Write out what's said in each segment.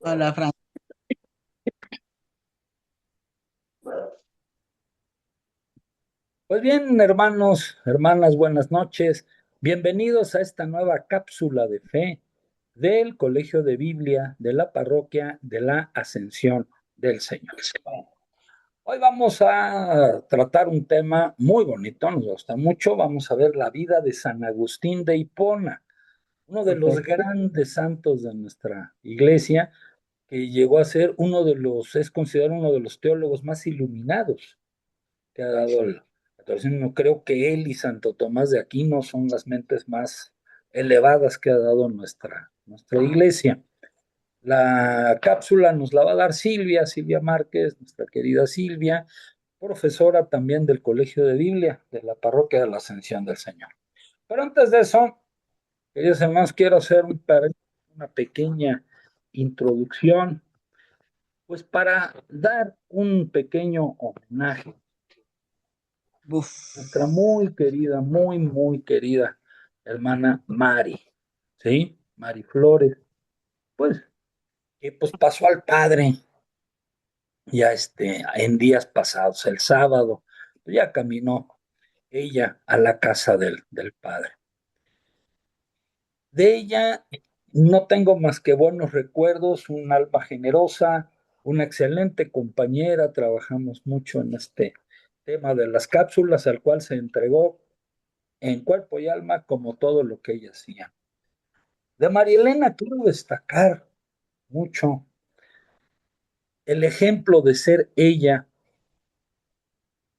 Hola, Fran. Pues bien, hermanos, hermanas, buenas noches. Bienvenidos a esta nueva cápsula de fe del Colegio de Biblia de la Parroquia de la Ascensión del Señor. Hoy vamos a tratar un tema muy bonito, nos gusta mucho. Vamos a ver la vida de San Agustín de Hipona, uno de los Perfecto. grandes santos de nuestra iglesia, que llegó a ser es considerado uno de los teólogos más iluminados que ha dado el catolicismo. No creo que él y Santo Tomás de Aquino son las mentes más elevadas que ha dado nuestra iglesia. La cápsula nos la va a dar Silvia Márquez, nuestra querida Silvia, profesora también del Colegio de Biblia de la Parroquia de la Ascensión del Señor. Pero antes de eso, queridos hermanos, quiero hacer una pequeña introducción, pues para dar un pequeño homenaje Buf. nuestra muy querida, muy querida hermana Mari, ¿sí? Mari Flores, pues, que pues pasó al Padre ya en días pasados, el sábado, ya caminó ella a la casa del Padre. De ella no tengo más que buenos recuerdos, un alma generosa, una excelente compañera, trabajamos mucho en este tema de las cápsulas, al cual se entregó en cuerpo y alma como todo lo que ella hacía. De María Elena quiero destacar mucho el ejemplo de ser ella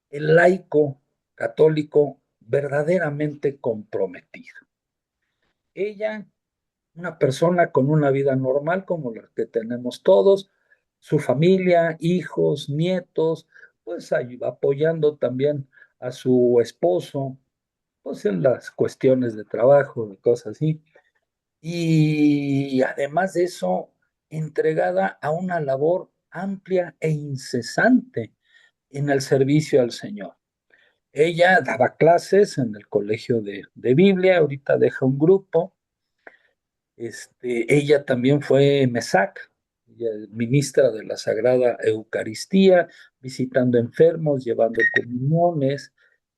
el laico católico verdaderamente comprometido. Ella, una persona con una vida normal como la que tenemos todos, su familia, hijos, nietos, pues apoyando también a su esposo, pues en las cuestiones de trabajo y cosas así. Y además de eso, entregada a una labor amplia e incesante en el servicio al Señor. Ella daba clases en el colegio de Biblia, ahorita deja un grupo. Ella también fue mesac, ella ministra de la Sagrada Eucaristía, visitando enfermos, llevando comuniones,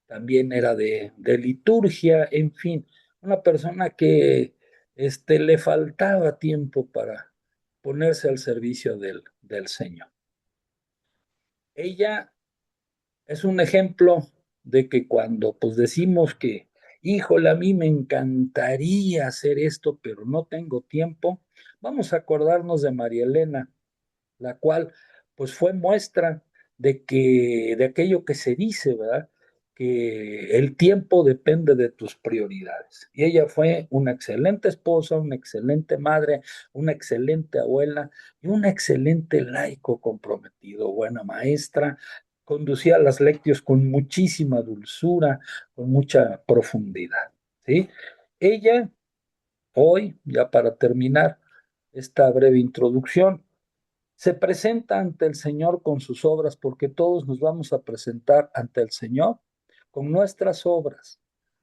también era de liturgia, en fin, una persona que le faltaba tiempo para ponerse al servicio del Señor. Ella es un ejemplo de que cuando pues decimos que, híjole, a mí me encantaría hacer esto, pero no tengo tiempo, vamos a acordarnos de María Elena, la cual pues fue muestra de aquello que se dice, ¿verdad? Que el tiempo depende de tus prioridades. Y ella fue una excelente esposa, una excelente madre, una excelente abuela y un excelente laico comprometido, buena maestra, conducía las lectios con muchísima dulzura, con mucha profundidad, ¿sí? Ella, hoy, ya para terminar esta breve introducción, se presenta ante el Señor con sus obras, porque todos nos vamos a presentar ante el Señor con nuestras obras,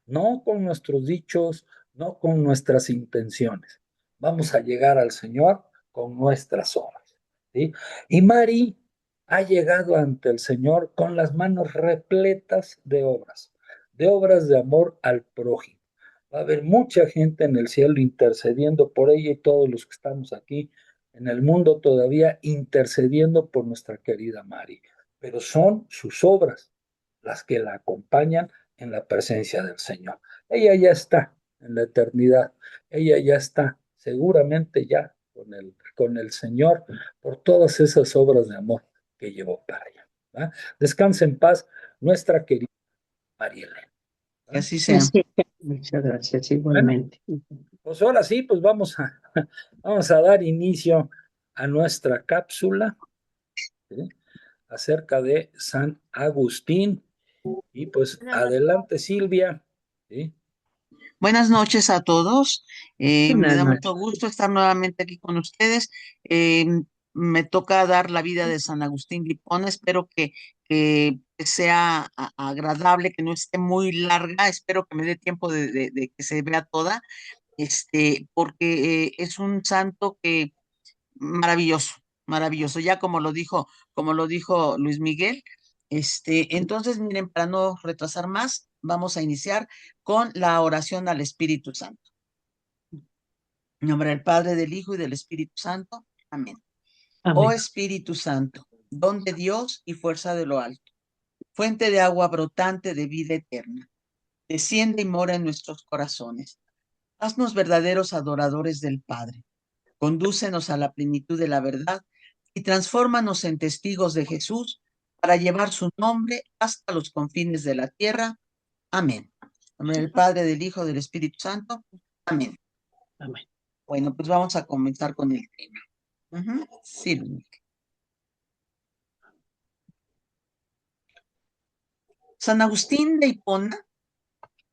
no con nuestros dichos, no con nuestras intenciones. Vamos a llegar al Señor con nuestras obras, ¿sí? Y Mari ha llegado ante el Señor con las manos repletas de obras de amor al prójimo. Va a haber mucha gente en el cielo intercediendo por ella y todos los que estamos aquí en el mundo todavía intercediendo por nuestra querida Mari, pero son sus obras las que la acompañan en la presencia del Señor. Ella ya está en la eternidad, ella ya está seguramente ya con el Señor por todas esas obras de amor que llevó para ella. ¿Va? Descansa en paz nuestra querida María Elena. Que ¿Va? así sea. Así que muchas gracias Bueno, igualmente. pues ahora sí, pues vamos a dar inicio a nuestra cápsula, ¿sí? Acerca de San Agustín. Y pues adelante, Silvia. ¿Sí? Buenas noches a todos. Me Buenas da noches. mucho gusto estar nuevamente aquí con ustedes. Eh, Me toca dar la vida de San Agustín de Hipona. Espero que sea agradable, que no esté muy larga. Espero que me dé tiempo de que se vea toda, porque es un santo maravilloso, maravilloso. Ya como lo dijo Luis Miguel, entonces miren, para no retrasar más, vamos a iniciar con la oración al Espíritu Santo. En nombre del Padre, del Hijo y del Espíritu Santo. Amén. Oh Amén. Espíritu Santo, don de Dios y fuerza de lo alto, fuente de agua brotante de vida eterna, desciende y mora en nuestros corazones. Haznos verdaderos adoradores del Padre. Condúcenos a la plenitud de la verdad y transfórmanos en testigos de Jesús para llevar su nombre hasta los confines de la tierra. Amén. En nombre del Padre, del Hijo, del Espíritu Santo. Amén. Amén. Bueno, pues vamos a comenzar con el tema. Sí, San Agustín de Hipona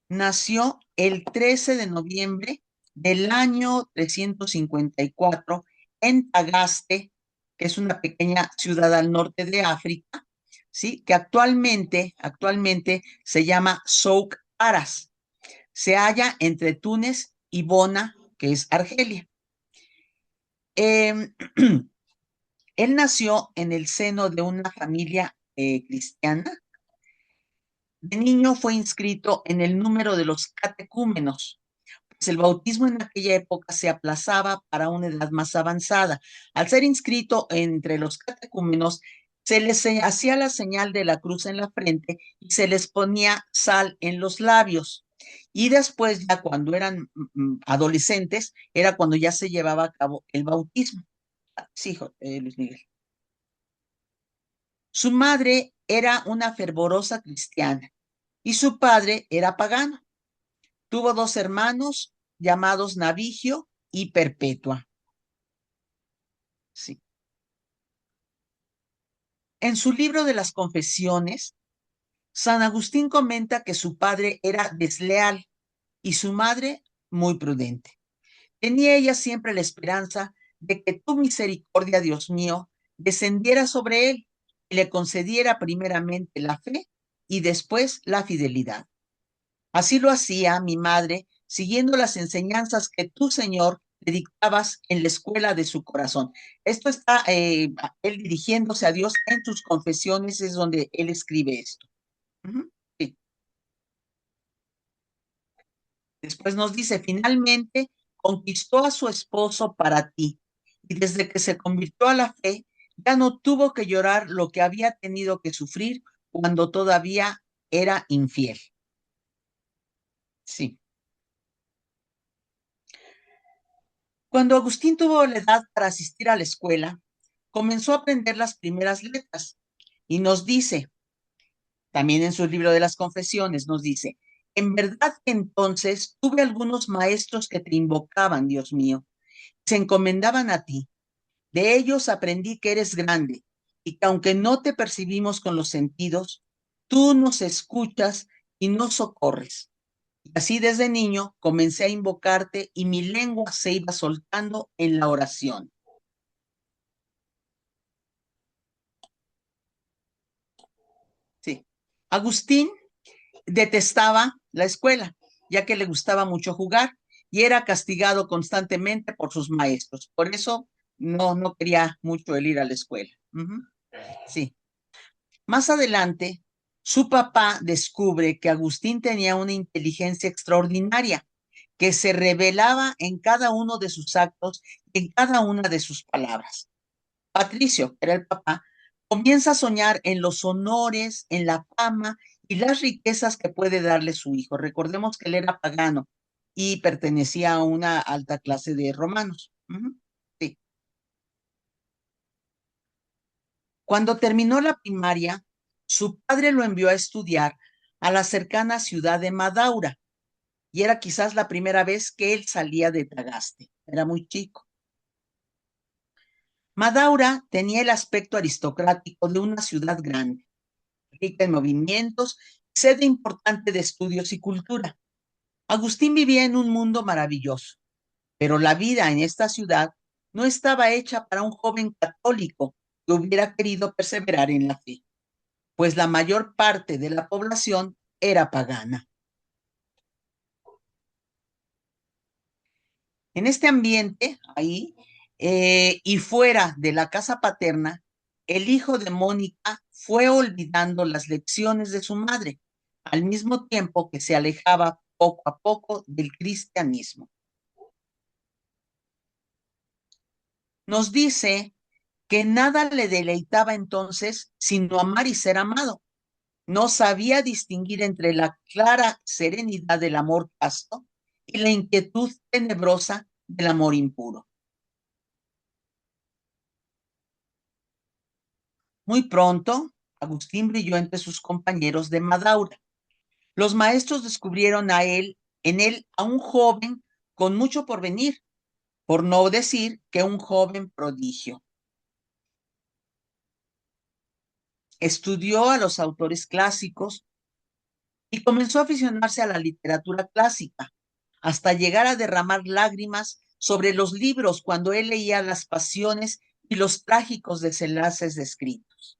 nació el 13 de noviembre del año 354 en Tagaste, que es una pequeña ciudad al norte de África, ¿sí? Que actualmente se llama Souk Aras. Se halla entre Túnez y Bona, que es Argelia. Él nació en el seno de una familia cristiana. De niño fue inscrito en el número de los catecúmenos, pues el bautismo en aquella época se aplazaba para una edad más avanzada. Al ser inscrito entre los catecúmenos, se les hacía la señal de la cruz en la frente y se les ponía sal en los labios. Y después, ya cuando eran adolescentes, era cuando ya se llevaba a cabo el bautismo. Sí, Luis Miguel. Su madre era una fervorosa cristiana y su padre era pagano. Tuvo dos hermanos llamados Navigio y Perpetua. Sí. En su libro de las Confesiones, San Agustín comenta que su padre era desleal y su madre muy prudente. Tenía ella siempre la esperanza de que tu misericordia, Dios mío, descendiera sobre él y le concediera primeramente la fe y después la fidelidad. Así lo hacía mi madre, siguiendo las enseñanzas que tú, Señor, le dictabas en la escuela de su corazón. Esto está él dirigiéndose a Dios en sus confesiones, es donde él escribe esto. Sí. Después nos dice, finalmente conquistó a su esposo para ti, y desde que se convirtió a la fe, ya no tuvo que llorar lo que había tenido que sufrir cuando todavía era infiel. Sí. Cuando Agustín tuvo la edad para asistir a la escuela, comenzó a aprender las primeras letras y nos dice, también en su libro de las confesiones, nos dice, en verdad que entonces tuve algunos maestros que te invocaban, Dios mío, se encomendaban a ti. De ellos aprendí que eres grande y que aunque no te percibimos con los sentidos, tú nos escuchas y nos socorres. Y así desde niño comencé a invocarte y mi lengua se iba soltando en la oración. Sí. Agustín detestaba la escuela, ya que le gustaba mucho jugar y era castigado constantemente por sus maestros. Por eso no quería mucho el ir a la escuela. Sí. Más adelante, su papá descubre que Agustín tenía una inteligencia extraordinaria que se revelaba en cada uno de sus actos y en cada una de sus palabras. Patricio, que era el papá, comienza a soñar en los honores, en la fama y las riquezas que puede darle su hijo. Recordemos que él era pagano y pertenecía a una alta clase de romanos. Sí. Cuando terminó la primaria, su padre lo envió a estudiar a la cercana ciudad de Madaura y era quizás la primera vez que él salía de Tagaste. Era muy chico. Madaura tenía el aspecto aristocrático de una ciudad grande, rica en movimientos, sede importante de estudios y cultura. Agustín vivía en un mundo maravilloso, pero la vida en esta ciudad no estaba hecha para un joven católico que hubiera querido perseverar en la fe, pues la mayor parte de la población era pagana. En este ambiente, ahí, y fuera de la casa paterna, el hijo de Mónica fue olvidando las lecciones de su madre, al mismo tiempo que se alejaba poco a poco del cristianismo. Nos dice que nada le deleitaba entonces sino amar y ser amado. No sabía distinguir entre la clara serenidad del amor casto y la inquietud tenebrosa del amor impuro. Muy pronto, Agustín brilló entre sus compañeros de Madaura. Los maestros descubrieron en él a un joven con mucho porvenir, por no decir que un joven prodigio. Estudió a los autores clásicos y comenzó a aficionarse a la literatura clásica, hasta llegar a derramar lágrimas sobre los libros cuando él leía las pasiones y los trágicos desenlaces descritos.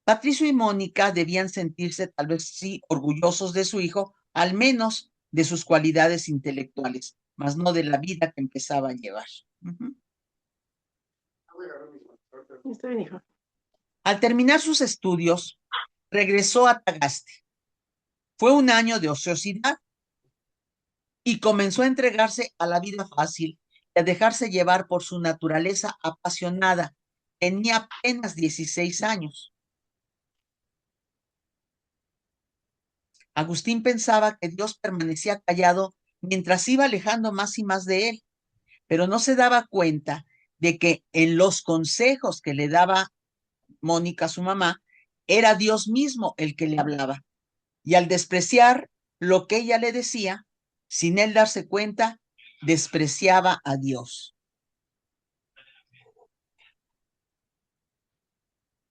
Patricio y Mónica debían sentirse tal vez sí orgullosos de su hijo, al menos de sus cualidades intelectuales, mas no de la vida que empezaba a llevar. Está bien, hijo. Al terminar sus estudios, regresó a Tagaste. Fue un año de ociosidad y comenzó a entregarse a la vida fácil y a dejarse llevar por su naturaleza apasionada. Tenía apenas 16 años. Agustín pensaba que Dios permanecía callado mientras iba alejando más y más de él, pero no se daba cuenta de que en los consejos que le daba Mónica, su mamá, era Dios mismo el que le hablaba. Y al despreciar lo que ella le decía, sin él darse cuenta, despreciaba a Dios.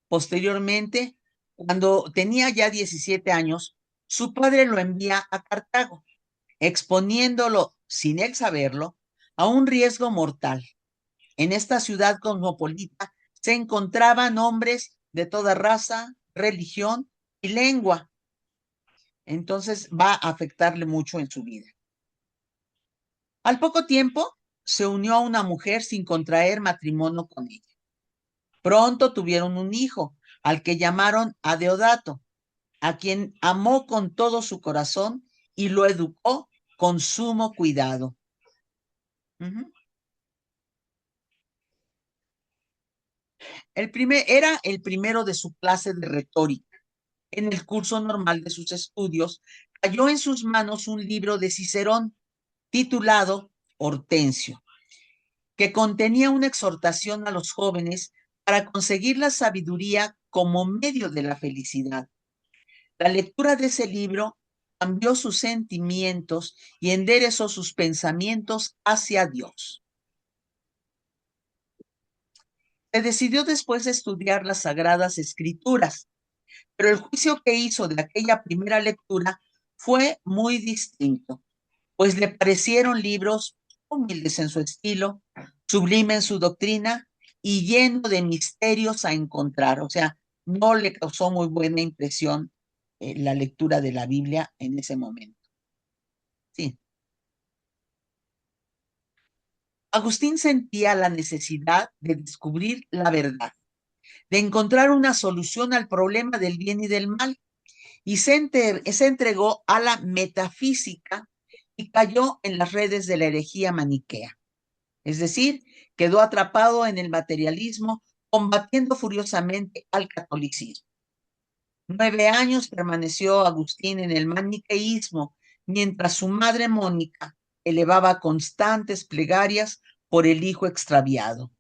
Posteriormente, cuando tenía ya 17 años, su padre lo envía a Cartago, exponiéndolo, sin él saberlo, a un riesgo mortal. En esta ciudad cosmopolita se encontraban hombres de toda raza, religión y lengua. Entonces va a afectarle mucho en su vida. Al poco tiempo se unió a una mujer sin contraer matrimonio con ella. Pronto tuvieron un hijo, al que llamaron Adeodato, a quien amó con todo su corazón y lo educó con sumo cuidado. Era el primero de su clase de retórica. En el curso normal de sus estudios, cayó en sus manos un libro de Cicerón titulado Hortensio, que contenía una exhortación a los jóvenes para conseguir la sabiduría como medio de la felicidad. La lectura de ese libro cambió sus sentimientos y enderezó sus pensamientos hacia Dios. Se decidió después de estudiar las Sagradas Escrituras, pero el juicio que hizo de aquella primera lectura fue muy distinto, pues le parecieron libros humildes en su estilo, sublime en su doctrina y lleno de misterios a encontrar. O sea, no le causó muy buena impresión la lectura de la Biblia en ese momento. Sí. Agustín sentía la necesidad de descubrir la verdad, de encontrar una solución al problema del bien y del mal, y se entregó a la metafísica y cayó en las redes de la herejía maniquea. Es decir, quedó atrapado en el materialismo, combatiendo furiosamente al catolicismo. 9 años permaneció Agustín en el maniqueísmo, mientras su madre Mónica elevaba constantes plegarias por el hijo extraviado.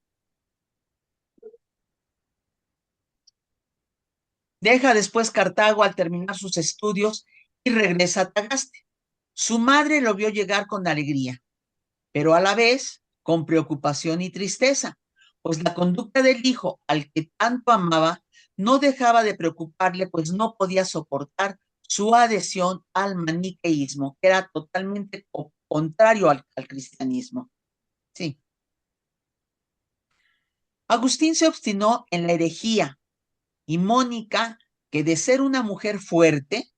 Deja después Cartago al terminar sus estudios y regresa a Tagaste. Su madre lo vio llegar con alegría, pero a la vez con preocupación y tristeza, pues la conducta del hijo al que tanto amaba no dejaba de preocuparle, pues no podía soportar su adhesión al maniqueísmo, que era totalmente contrario al cristianismo. Sí. Agustín se obstinó en la herejía y Mónica, que de ser una mujer fuerte,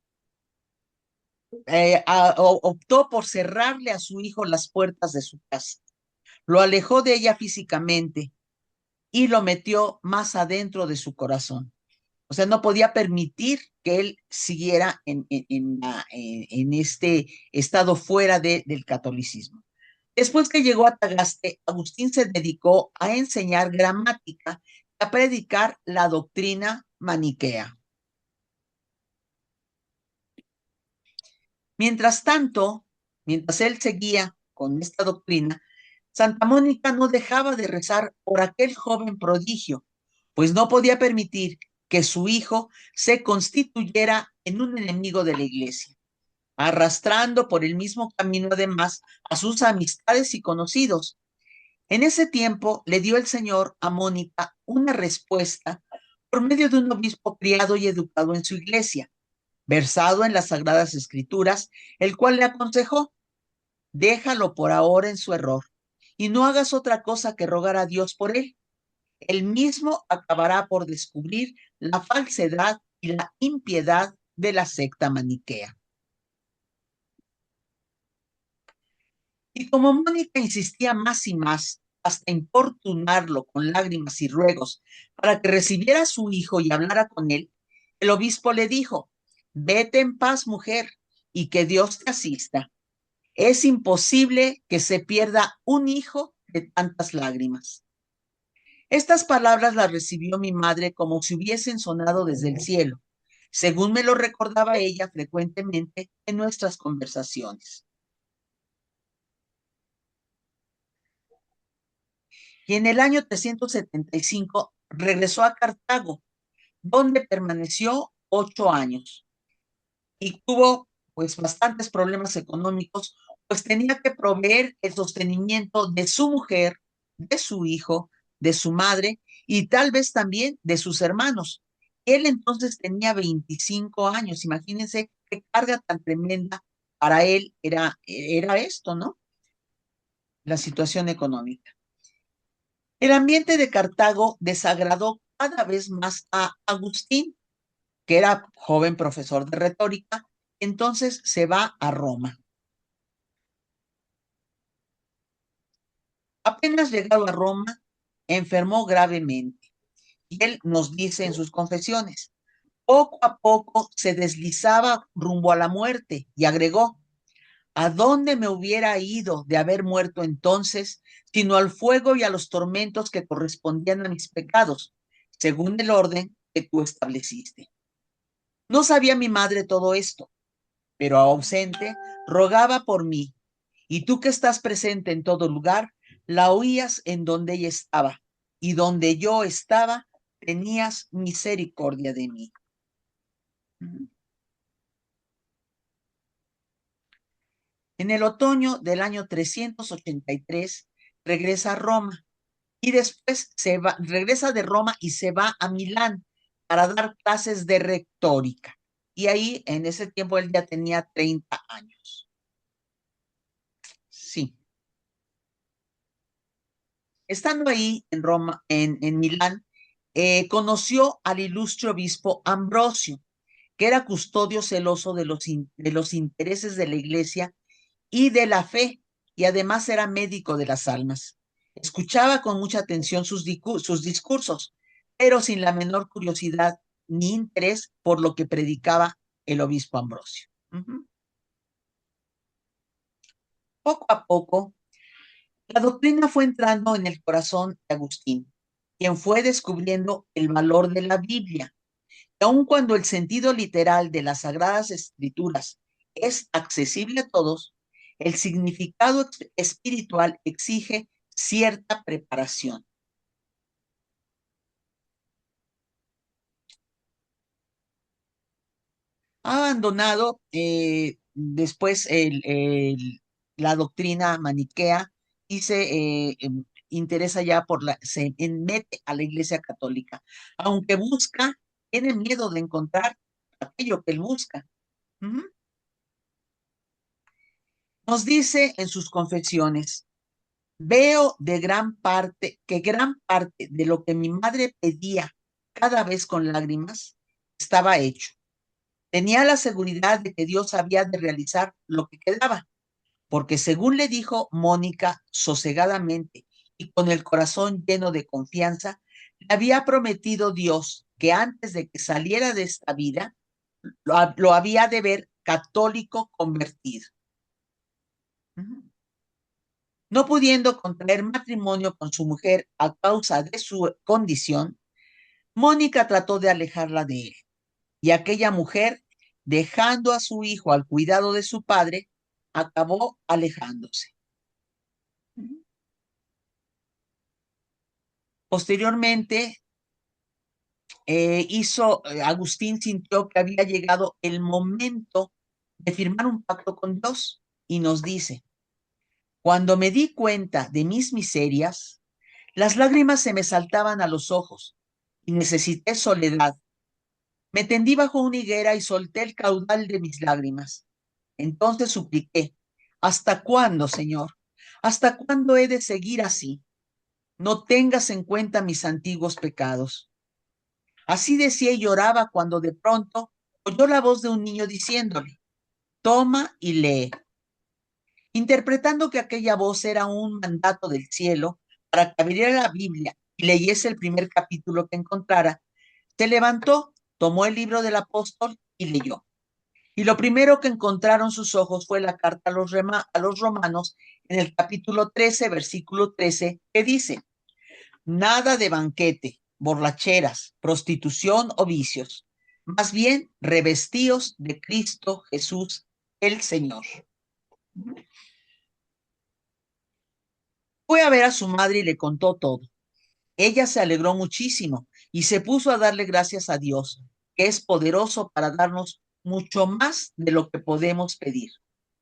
optó por cerrarle a su hijo las puertas de su casa. Lo alejó de ella físicamente y lo metió más adentro de su corazón. O sea, no podía permitir que él siguiera en este estado fuera del catolicismo. Después que llegó a Tagaste, Agustín se dedicó a enseñar gramática y a predicar la doctrina maniquea. Mientras tanto, mientras él seguía con esta doctrina, Santa Mónica no dejaba de rezar por aquel joven prodigio, pues no podía permitir que su hijo se constituyera en un enemigo de la iglesia, arrastrando por el mismo camino además a sus amistades y conocidos. En ese tiempo le dio el Señor a Mónica una respuesta por medio de un obispo criado y educado en su iglesia, versado en las Sagradas Escrituras, el cual le aconsejó: déjalo por ahora en su error y no hagas otra cosa que rogar a Dios por él. Él mismo acabará por descubrir la falsedad y la impiedad de la secta maniquea. Y como Mónica insistía más y más, hasta importunarlo con lágrimas y ruegos para que recibiera a su hijo y hablara con él, el obispo le dijo: vete en paz, mujer, y que Dios te asista. Es imposible que se pierda un hijo de tantas lágrimas. Estas palabras las recibió mi madre como si hubiesen sonado desde el cielo, según me lo recordaba ella frecuentemente en nuestras conversaciones. Y en el año 375 regresó a Cartago, donde permaneció 8 años y tuvo pues bastantes problemas económicos, pues tenía que proveer el sostenimiento de su mujer, de su hijo, de su madre y tal vez también de sus hermanos. Él entonces tenía 25 años, imagínense qué carga tan tremenda para él era esto, ¿no? La situación económica. El ambiente de Cartago desagradó cada vez más a Agustín, que era joven profesor de retórica, entonces se va a Roma. Apenas llegado a Roma, enfermó gravemente y él nos dice en sus confesiones: poco a poco se deslizaba rumbo a la muerte y agregó: ¿a dónde me hubiera ido de haber muerto entonces, sino al fuego y a los tormentos que correspondían a mis pecados, según el orden que tú estableciste? No sabía mi madre todo esto, pero ausente rogaba por mí, y tú que estás presente en todo lugar, la oías en donde ella estaba, y donde yo estaba, tenías misericordia de mí. En el otoño del año 383 regresa a Roma y después regresa de Roma y se va a Milán para dar clases de retórica. Y ahí, en ese tiempo, él ya tenía 30 años. Sí. Estando ahí en Roma, en Milán, conoció al ilustre obispo Ambrosio, que era custodio celoso de los intereses de la iglesia y de la fe, y además era médico de las almas. Escuchaba con mucha atención sus discursos, pero sin la menor curiosidad ni interés por lo que predicaba el obispo Ambrosio. Poco a poco, la doctrina fue entrando en el corazón de Agustín, quien fue descubriendo el valor de la Biblia. Y aun cuando el sentido literal de las Sagradas Escrituras es accesible a todos, el significado espiritual exige cierta preparación. Ha abandonado después la doctrina maniquea y se interesa ya se mete a la Iglesia Católica, aunque tiene miedo de encontrar aquello que él busca. Nos dice en sus confesiones: veo que gran parte de lo que mi madre pedía cada vez con lágrimas estaba hecho. Tenía la seguridad de que Dios había de realizar lo que quedaba, porque según le dijo Mónica sosegadamente y con el corazón lleno de confianza, le había prometido Dios que antes de que saliera de esta vida, lo había de ver católico convertido. No pudiendo contraer matrimonio con su mujer a causa de su condición, Mónica trató de alejarla de él, y aquella mujer, dejando a su hijo al cuidado de su padre, acabó alejándose. Posteriormente, Agustín sintió que había llegado el momento de firmar un pacto con Dios y nos dice: cuando me di cuenta de mis miserias, las lágrimas se me saltaban a los ojos y necesité soledad. Me tendí bajo una higuera y solté el caudal de mis lágrimas. Entonces supliqué: ¿hasta cuándo, Señor? ¿Hasta cuándo he de seguir así? No tengas en cuenta mis antiguos pecados. Así decía y lloraba cuando de pronto oyó la voz de un niño diciéndole: toma y lee. Interpretando que aquella voz era un mandato del cielo para que abriera la Biblia y leyese el primer capítulo que encontrara, se levantó, tomó el libro del apóstol y leyó. Y lo primero que encontraron sus ojos fue la carta a los romanos en el capítulo 13, versículo 13, que dice: nada de banquete, borracheras, prostitución o vicios, más bien revestíos de Cristo Jesús el Señor. Fue a ver a su madre y le contó todo. Ella se alegró muchísimo y se puso a darle gracias a Dios, que es poderoso para darnos mucho más de lo que podemos pedir.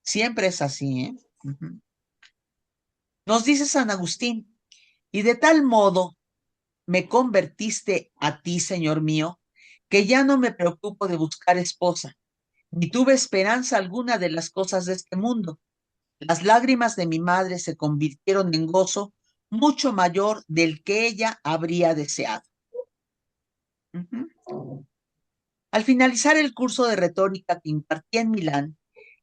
Siempre es así, ¿eh? Nos dice San Agustín: y de tal modo me convertiste a ti, Señor mío, que ya no me preocupo de buscar esposa, ni tuve esperanza alguna de las cosas de este mundo. Las lágrimas de mi madre se convirtieron en gozo mucho mayor del que ella habría deseado. Al finalizar el curso de retórica que impartía en Milán,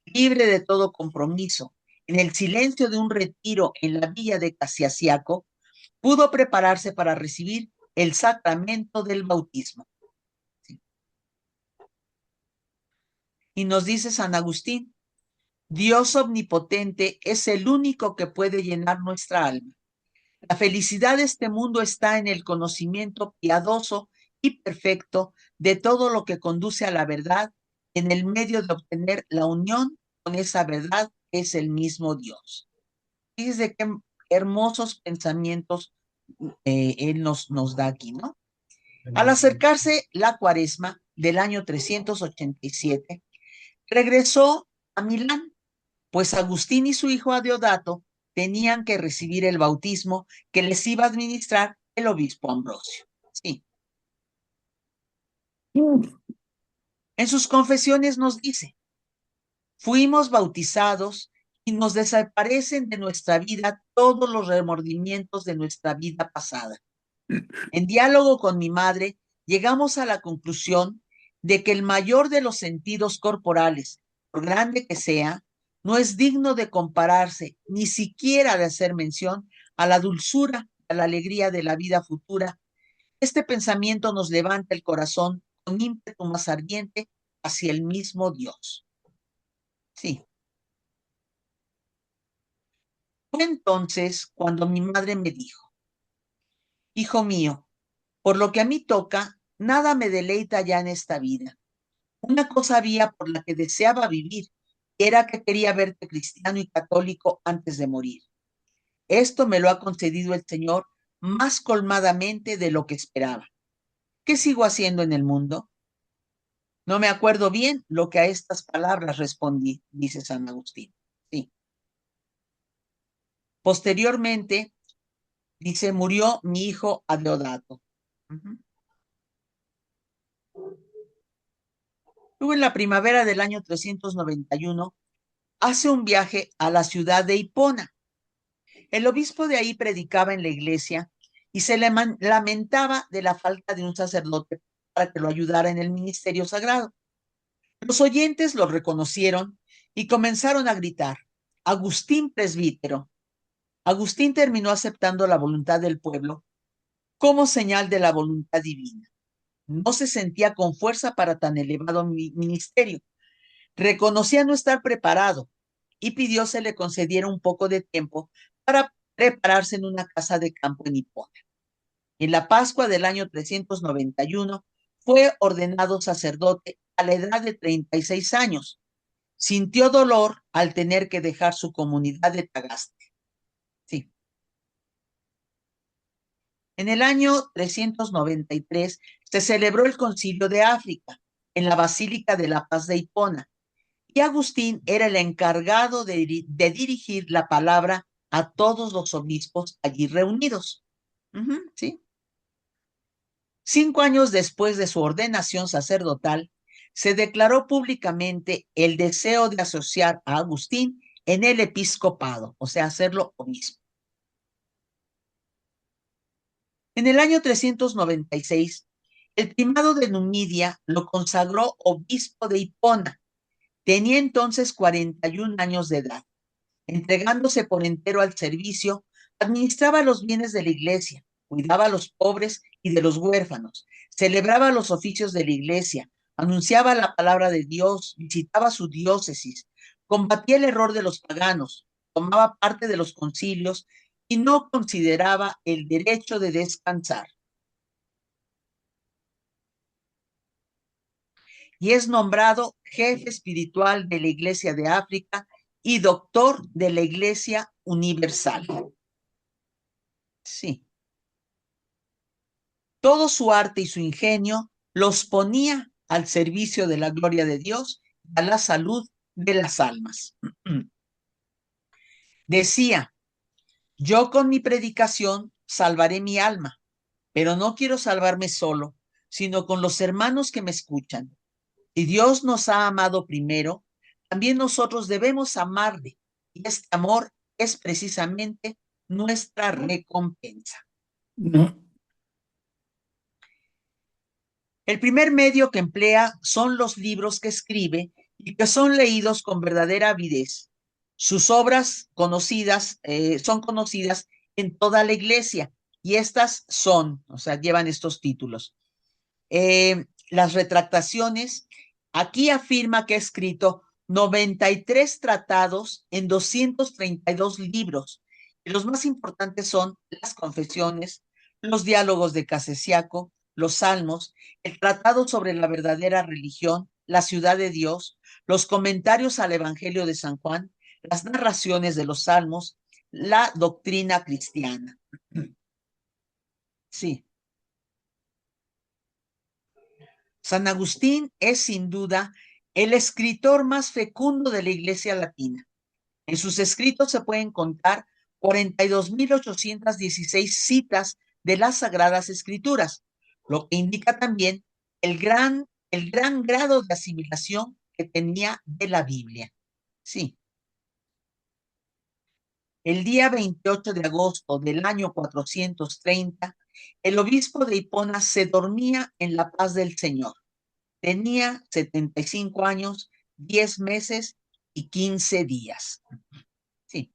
libre de todo compromiso, en el silencio de un retiro en la villa de Casiasiaco, pudo prepararse para recibir el sacramento del bautismo. Y nos dice San Agustín: Dios omnipotente es el único que puede llenar nuestra alma. La felicidad de este mundo está en el conocimiento piadoso y perfecto de todo lo que conduce a la verdad, en el medio de obtener la unión con esa verdad que es el mismo Dios. Fíjense qué hermosos pensamientos él nos da aquí, ¿no? Al acercarse la cuaresma del año 387, regresó a Milán, pues Agustín y su hijo Adeodato tenían que recibir el bautismo que les iba a administrar el obispo Ambrosio. Sí. En sus confesiones nos dice: fuimos bautizados y nos desaparecen de nuestra vida todos los remordimientos de nuestra vida pasada. En diálogo con mi madre, llegamos a la conclusión de que el mayor de los sentidos corporales, por grande que sea, no es digno de compararse, ni siquiera de hacer mención a la dulzura, a la alegría de la vida futura. Este pensamiento nos levanta el corazón con ímpetu más ardiente hacia el mismo Dios. Sí. Fue entonces cuando mi madre me dijo: hijo mío, por lo que a mí toca, nada me deleita ya en esta vida. Una cosa había por la que deseaba vivir, y era que quería verte cristiano y católico antes de morir. Esto me lo ha concedido el Señor más colmadamente de lo que esperaba. ¿Qué sigo haciendo en el mundo? No me acuerdo bien lo que a estas palabras respondí, dice San Agustín. Sí. Posteriormente, dice, murió mi hijo Adeodato. Luego, en la primavera del año 391, hace un viaje a la ciudad de Hipona. El obispo de ahí predicaba en la iglesia y se lamentaba de la falta de un sacerdote para que lo ayudara en el ministerio sagrado. Los oyentes lo reconocieron y comenzaron a gritar: Agustín presbítero. Agustín terminó aceptando la voluntad del pueblo como señal de la voluntad divina. No se sentía con fuerza para tan elevado ministerio. Reconocía no estar preparado y pidió se le concediera un poco de tiempo para prepararse en una casa de campo en Hipona. En la Pascua del año 391 fue ordenado sacerdote a la edad de 36 años. Sintió dolor al tener que dejar su comunidad de Tagaste. Sí. En el año 393 se celebró el Concilio de África en la Basílica de la Paz de Hipona, y Agustín era el encargado de dirigir la palabra a todos los obispos allí reunidos. ¿Sí? 5 años después de su ordenación sacerdotal, se declaró públicamente el deseo de asociar a Agustín en el episcopado, o sea, hacerlo obispo. En el año 396, el primado de Numidia lo consagró obispo de Hipona. Tenía entonces 41 años de edad. Entregándose por entero al servicio, administraba los bienes de la iglesia, cuidaba a los pobres y de los huérfanos, celebraba los oficios de la iglesia, anunciaba la palabra de Dios, visitaba su diócesis, combatía el error de los paganos, tomaba parte de los concilios y no consideraba el derecho de descansar. Y es nombrado jefe espiritual de la Iglesia de África y doctor de la Iglesia Universal. Sí. Todo su arte y su ingenio los ponía al servicio de la gloria de Dios y a la salud de las almas. Decía: yo con mi predicación salvaré mi alma, pero no quiero salvarme solo, sino con los hermanos que me escuchan. Si Dios nos ha amado primero, también nosotros debemos amarle, y este amor es precisamente nuestra recompensa. No. El primer medio que emplea son los libros que escribe y que son leídos con verdadera avidez. Sus obras son conocidas en toda la iglesia, y estas son, o sea, llevan estos títulos. Las retractaciones, aquí afirma que ha escrito 93 tratados en 232 libros. Y los más importantes son las confesiones, los diálogos de Casesiaco, los salmos, el tratado sobre la verdadera religión, la ciudad de Dios, los comentarios al Evangelio de San Juan, las narraciones de los salmos, la doctrina cristiana. Sí. San Agustín es sin duda el escritor más fecundo de la Iglesia Latina. En sus escritos se pueden contar 42.816 citas de las Sagradas Escrituras, lo que indica también el gran grado de asimilación que tenía de la Biblia. Sí. El día 28 de agosto del año 430, el obispo de Hipona se dormía en la paz del Señor. Tenía 75 años, 10 meses y 15 días. Sí.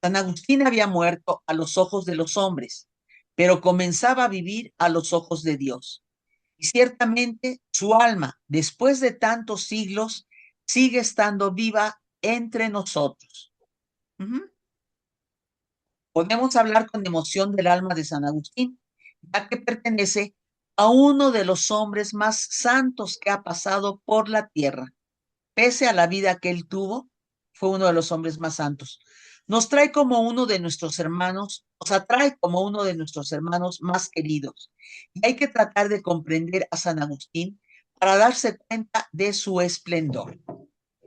San Agustín había muerto a los ojos de los hombres, pero comenzaba a vivir a los ojos de Dios. Y ciertamente su alma, después de tantos siglos, sigue estando viva entre nosotros. Podemos hablar con emoción del alma de San Agustín, ya que pertenece a uno de los hombres más santos que ha pasado por la tierra. Pese a la vida que él tuvo, fue uno de los hombres más santos. Nos atrae como uno de nuestros hermanos más queridos. Y hay que tratar de comprender a San Agustín para darse cuenta de su esplendor.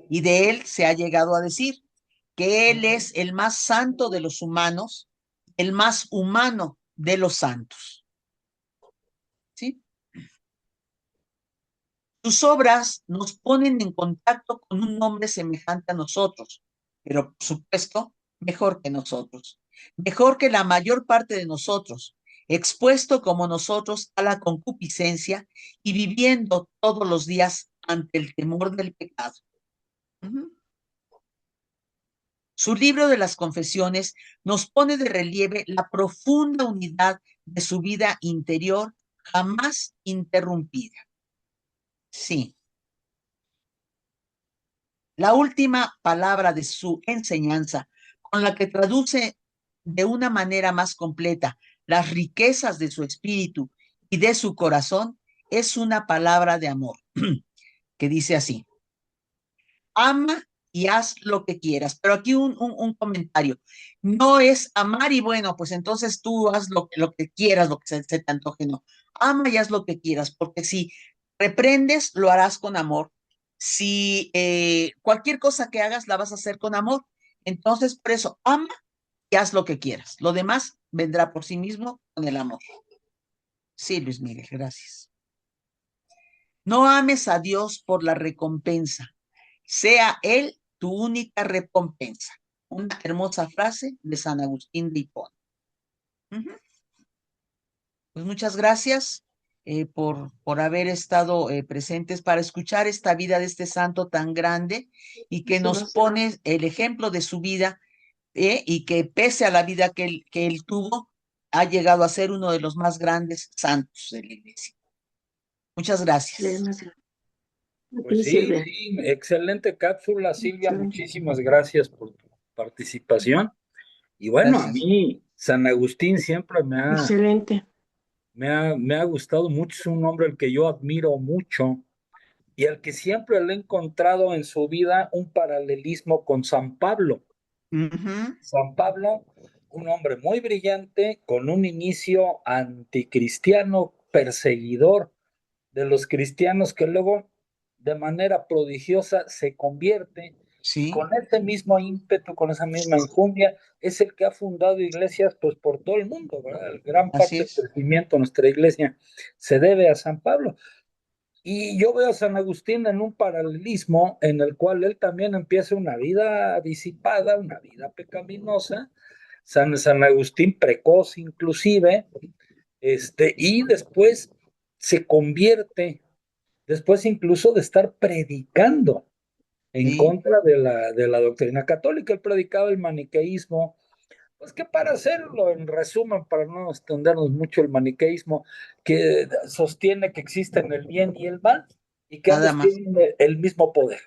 Y de él se ha llegado a decir que él es el más santo de los humanos, el más humano de los santos. ¿Sí? Sus obras nos ponen en contacto con un hombre semejante a nosotros, pero por supuesto, mejor que nosotros, mejor que la mayor parte de nosotros. expuesto como nosotros a la concupiscencia y viviendo todos los días ante el temor del pecado. Su libro de las confesiones nos pone de relieve la profunda unidad de su vida interior, jamás interrumpida. Sí. La última palabra de su enseñanza, con la que traduce de una manera más completa las riquezas de su espíritu y de su corazón, es una palabra de amor, que dice así: ama y haz lo que quieras. Pero aquí un comentario. No es amar y bueno, pues entonces tú haz lo que quieras, lo que se te antoje, no. Ama y haz lo que quieras, porque si reprendes, lo harás con amor. Si cualquier cosa que hagas, la vas a hacer con amor. Entonces, por eso, ama y haz lo que quieras. Lo demás vendrá por sí mismo con el amor. Sí, Luis Miguel, gracias. No ames a Dios por la recompensa, sea Él tu única recompensa. Una hermosa frase de San Agustín de Hipona. Pues muchas gracias por haber estado presentes para escuchar esta vida de este santo tan grande y que nos pone el ejemplo de su vida y que pese a la vida que él tuvo, ha llegado a ser uno de los más grandes santos de la Iglesia. Muchas gracias. Pues sí, sí, excelente cápsula, Silvia, muchísimas gracias por tu participación. Y bueno, Gracias. a mí San Agustín siempre Excelente. me ha gustado mucho, es un hombre al que yo admiro mucho y al que siempre le he encontrado en su vida un paralelismo con San Pablo. San Pablo, un hombre muy brillante, con un inicio anticristiano, perseguidor de los cristianos, que luego de manera prodigiosa se convierte y Sí, con ese mismo ímpetu, con esa misma enjundia, es el que ha fundado iglesias pues por todo el mundo, ¿verdad? Gran así parte del es. crecimiento de nuestra iglesia se debe a San Pablo. Y yo veo a San Agustín en un paralelismo en el cual él también empieza una vida disipada, una vida pecaminosa, San Agustín precoz inclusive, y después se convierte, después incluso de estar predicando en Sí, contra de la doctrina católica. Él predicaba el maniqueísmo, pues que para hacerlo en resumen, para no extendernos mucho, el maniqueísmo que sostiene que existen el bien y el mal y que nada ambos más. tienen el mismo poder.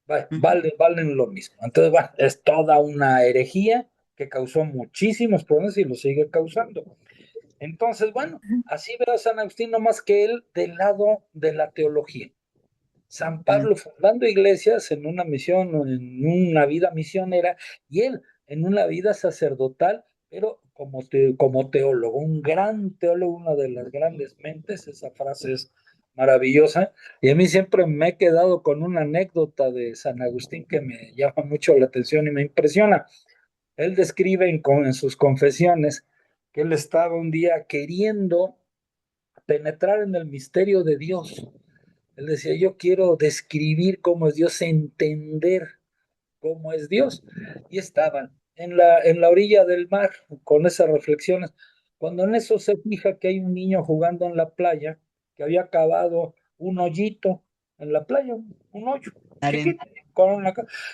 Valen lo mismo. Entonces, bueno, es toda una herejía que causó muchísimos problemas y lo sigue causando. Entonces, bueno, así veo a San Agustín, no más que él del lado de la teología. San Pablo fundando iglesias en una misión, en una vida misionera, y él en una vida sacerdotal, pero como teólogo, un gran teólogo, una de las grandes mentes, esa frase es maravillosa, y a mí siempre me he quedado con una anécdota de San Agustín que me llama mucho la atención y me impresiona. Él describe en sus confesiones que él estaba un día queriendo penetrar en el misterio de Dios. Él decía, yo quiero describir cómo es Dios, entender cómo es Dios. Y estaban en la orilla del mar con esas reflexiones. Cuando en eso se fija que hay un niño jugando en la playa, que había cavado un hoyito en la playa, un hoyo chiquito, con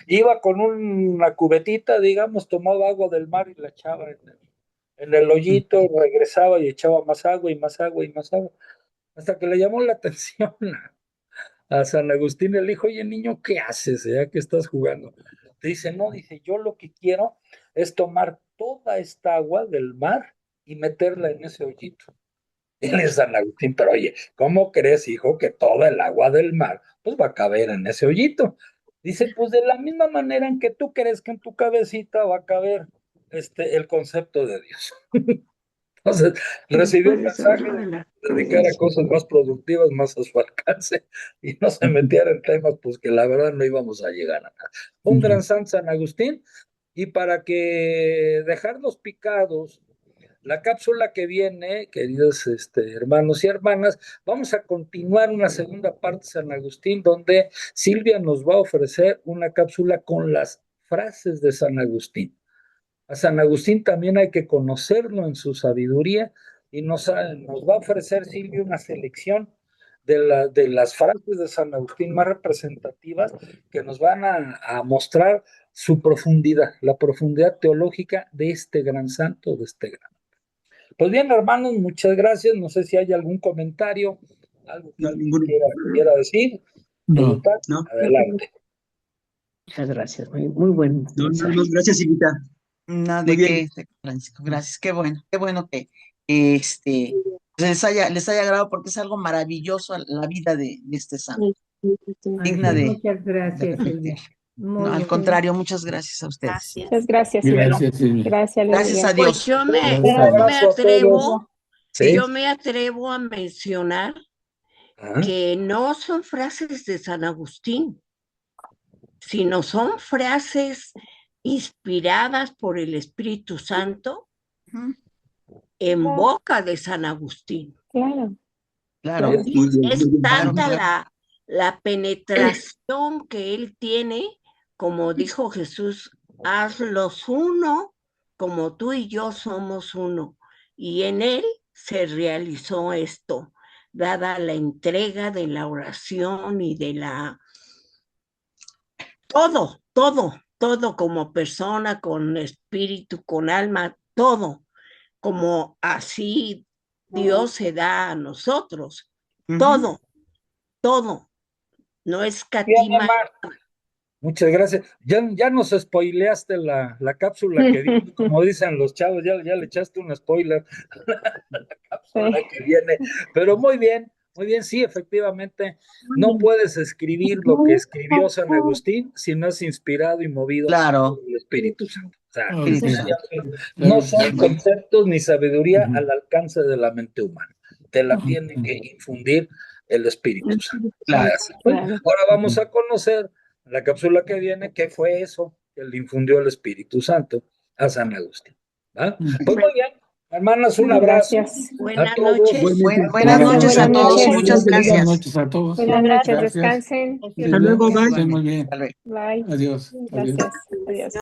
iba con una cubetita, digamos, tomaba agua del mar y la echaba en el hoyito, regresaba y echaba más agua y más agua y más agua, hasta que le llamó la atención a San Agustín, le dijo, oye niño, ¿qué haces? ¿Ya que estás jugando? Te dice, no, dice, yo lo que quiero es tomar toda esta agua del mar y meterla en ese hoyito. Y le dice San Agustín, pero oye, ¿cómo crees, hijo, que toda el agua del mar pues va a caber en ese hoyito? Dice, pues de la misma manera en que tú crees que en tu cabecita va a caber el concepto de Dios. Entonces, recibió el mensaje de dedicar a cosas más productivas, más a su alcance, y no se metiera en temas, pues que la verdad no íbamos a llegar a nada. Un gran San Agustín, y para que dejarnos picados, la cápsula que viene, queridos hermanos y hermanas, vamos a continuar una segunda parte de San Agustín, donde Silvia nos va a ofrecer una cápsula con las frases de San Agustín. A San Agustín también hay que conocerlo en su sabiduría y nos va a ofrecer Silvia una selección de las frases de San Agustín más representativas que nos van a mostrar su profundidad, la profundidad teológica de este gran santo, de este gran. Pues bien, hermanos, muchas gracias. No sé si hay algún comentario, algo que alguien quiera decir. No. Adelante. Muchas gracias, muy buen mensaje. Gracias, Silvita. Nada Muy de bien. qué, Francisco, gracias, qué bueno que les haya agradado porque es algo maravilloso la vida de este santo, digna de Muchas gracias, aprender. Silvia. No, al contrario, muchas gracias a ustedes. Muchas gracias, Silvia. Gracias, Silvia. Gracias, Gracias a Silvia. Dios. Pues yo me Un abrazo a todos. Sí. yo me atrevo a mencionar que no son frases de San Agustín, sino son frases inspiradas por el Espíritu Santo en boca de San Agustín. Claro. Claro. Es tanta la penetración que él tiene, como dijo Jesús, hazlos uno como tú y yo somos uno. Y en él se realizó esto, dada la entrega de la oración y de la... Todo como persona, con espíritu, con alma, todo, como así Dios se da a nosotros, todo, no escatima. Muchas gracias. Ya nos spoileaste la cápsula que viene, como dicen los chavos, ya le echaste un spoiler a la cápsula que viene, pero muy bien, sí, efectivamente, no puedes escribir lo que escribió San Agustín si no es inspirado y movido por el Espíritu Santo. O sea, no son conceptos ni sabiduría al alcance de la mente humana, te la tiene que infundir el Espíritu Santo. Claro. Ahora vamos a conocer en la cápsula que viene qué fue eso que le infundió el Espíritu Santo a San Agustín. ¿Va? Pues muy bien, hermanas, un abrazo. Buenas noches. Buenas noches a todos, muchas gracias. Buenas noches a todos. Buenas noches, Gracias. descansen. Hasta luego, bye. Muy bien. Bye. Adiós. Gracias. Adiós.